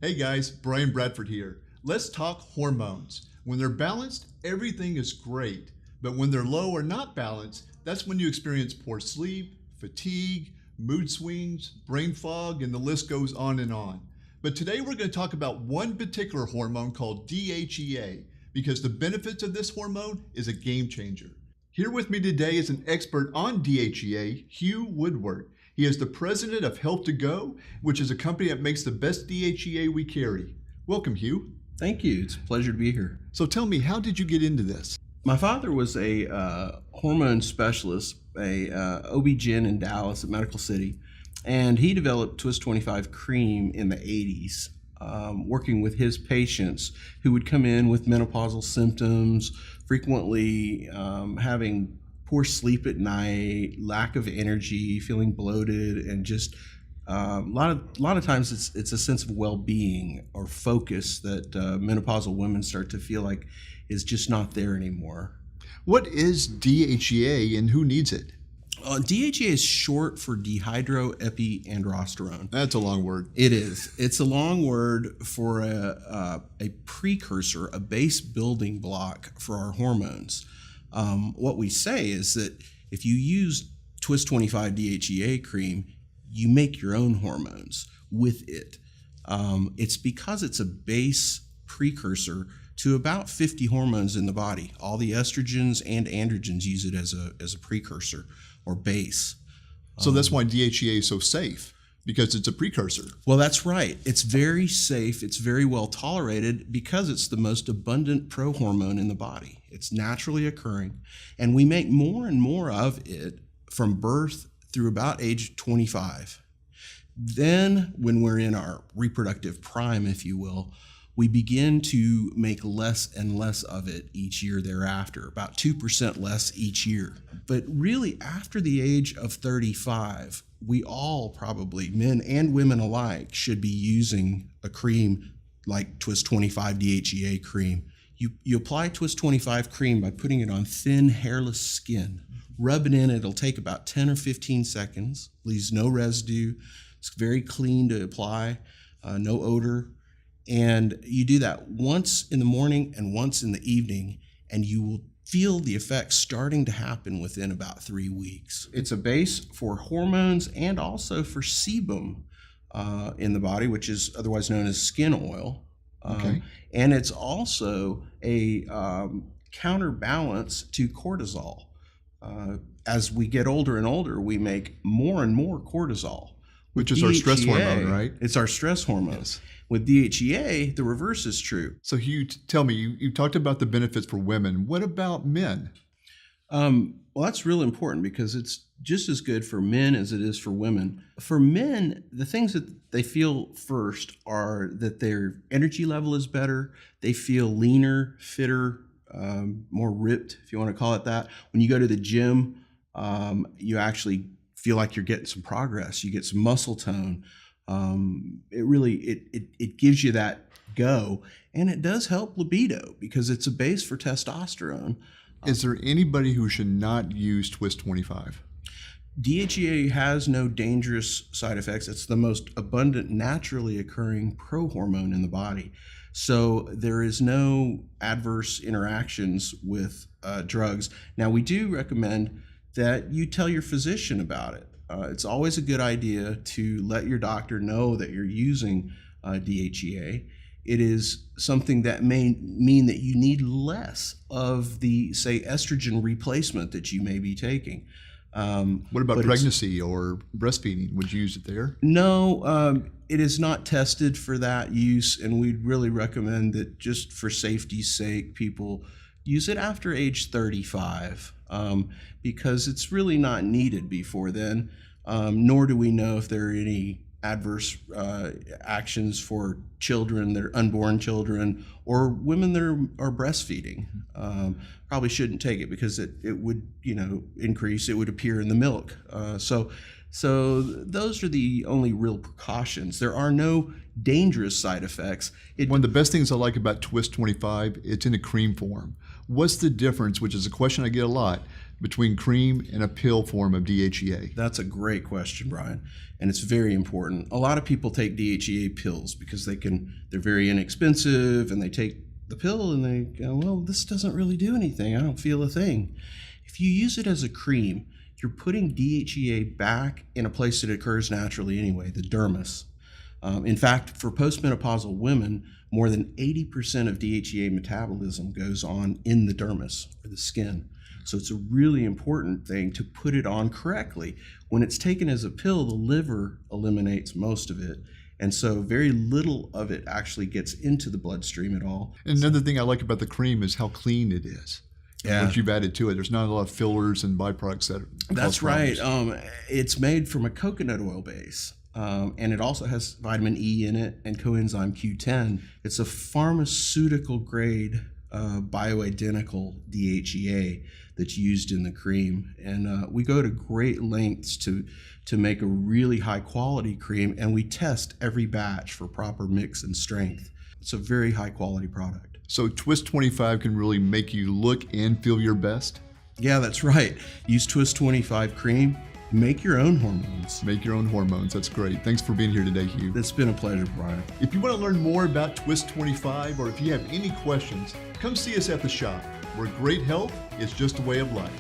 Hey guys, Brian Bradford here. Let's talk hormones. When they're balanced, everything is great. But when they're low or not balanced, that's when you experience poor sleep, fatigue, mood swings, brain fog, and the list goes on and on. But today we're going to talk about one particular hormone called DHEA, because the benefits of this hormone is a game changer. Here with me today is an expert on DHEA, Hugh Woodward. He is the president of Health to Go, which is a company that makes the best DHEA we carry. Welcome, Hugh. Thank you. It's a pleasure to be here. So tell me, how did you get into this? My father was a hormone specialist, a OB-GYN in Dallas at Medical City, and he developed Twist 25 cream in the 80s, working with his patients who would come in with menopausal symptoms, frequently having poor sleep at night, lack of energy, feeling bloated, and just a lot of times it's a sense of well-being or focus that menopausal women start to feel like is just not there anymore. What is DHEA and who needs it? DHEA is short for dehydroepiandrosterone. That's a long word. It is. It's a long word for a precursor, a base building block for our hormones. What we say is that if you use Twist 25 DHEA cream, you make your own hormones with it. It's because it's a base precursor to about 50 hormones in the body. All the estrogens and androgens use it as a precursor or base. So that's why DHEA is so safe, because it's a precursor. Well, that's right. It's very safe. It's very well tolerated because it's the most abundant prohormone in the body. It's naturally occurring, and we make more and more of it from birth through about age 25. Then, when we're in our reproductive prime, if you will, we begin to make less and less of it each year thereafter, about 2% less each year. But really, after the age of 35, we all probably, men and women alike, should be using a cream like Twist 25 DHEA cream. You apply Twist 25 cream by putting it on thin, hairless skin. Rub it in. It'll take about 10 or 15 seconds. Leaves no residue. It's very clean to apply, no odor. And you do that once in the morning and once in the evening, and you will feel the effects starting to happen within about 3 weeks. It's a base for hormones and also for sebum in the body, which is otherwise known as skin oil. Okay. And it's also a counterbalance to cortisol. As we get older and older, we make more and more cortisol. Which is our stress hormone, right? It's our stress hormone. Yes. With DHEA, the reverse is true. So Hugh, tell me, you talked about the benefits for women. What about men? Well, that's real important because it's just as good for men as it is for women. For men, the things that they feel first are that their energy level is better. They feel leaner, fitter, more ripped, if you want to call it that. When you go to the gym, you actually feel like you're getting some progress. You get some muscle tone. It gives you that go, and it does help libido because it's a base for testosterone. Is there anybody who should not use Twist 25? DHEA has no dangerous side effects. It's the most abundant, naturally occurring prohormone in the body. So there is no adverse interactions with drugs. Now, we do recommend that you tell your physician about it. It's always a good idea to let your doctor know that you're using DHEA. It is something that may mean that you need less of the, say, estrogen replacement that you may be taking. What about pregnancy or breastfeeding? Would you use it there? No, it is not tested for that use, and we'd really recommend that just for safety's sake, people use it after age 35 because it's really not needed before then, nor do we know if there are any adverse actions for children that are unborn children or women that are breastfeeding. Probably shouldn't take it because it would increase. It would appear in the milk. So those are the only real precautions. There are no dangerous side effects. One of the best things I like about Twist 25, it's in a cream form. What's the difference, which is a question I get a lot, between cream and a pill form of DHEA? That's a great question, Brian, and it's very important. A lot of people take DHEA pills because they're very inexpensive, and they take the pill and they go, well, this doesn't really do anything. I don't feel a thing. If you use it as a cream, you're putting DHEA back in a place that occurs naturally anyway, the dermis. In fact, for postmenopausal women, more than 80% of DHEA metabolism goes on in the dermis, or the skin. So it's a really important thing to put it on correctly. When it's taken as a pill, the liver eliminates most of it. And so very little of it actually gets into the bloodstream at all. And another thing I like about the cream is how clean it is. Yeah. What you've added to it. There's not a lot of fillers and byproducts that That's cause right. problems. It's made from a coconut oil base. And it also has vitamin E in it and coenzyme Q10. It's a pharmaceutical grade bioidentical DHEA that's used in the cream. And we go to great lengths to make a really high quality cream, and we test every batch for proper mix and strength. It's a very high quality product. So Twist 25 can really make you look and feel your best? Yeah, that's right. Use Twist 25 cream. Make your own hormones. Make your own hormones. That's great. Thanks for being here today, Hugh. It's been a pleasure, Brian. If you want to learn more about Twist 25, or if you have any questions, come see us at the shop, where great health is just a way of life.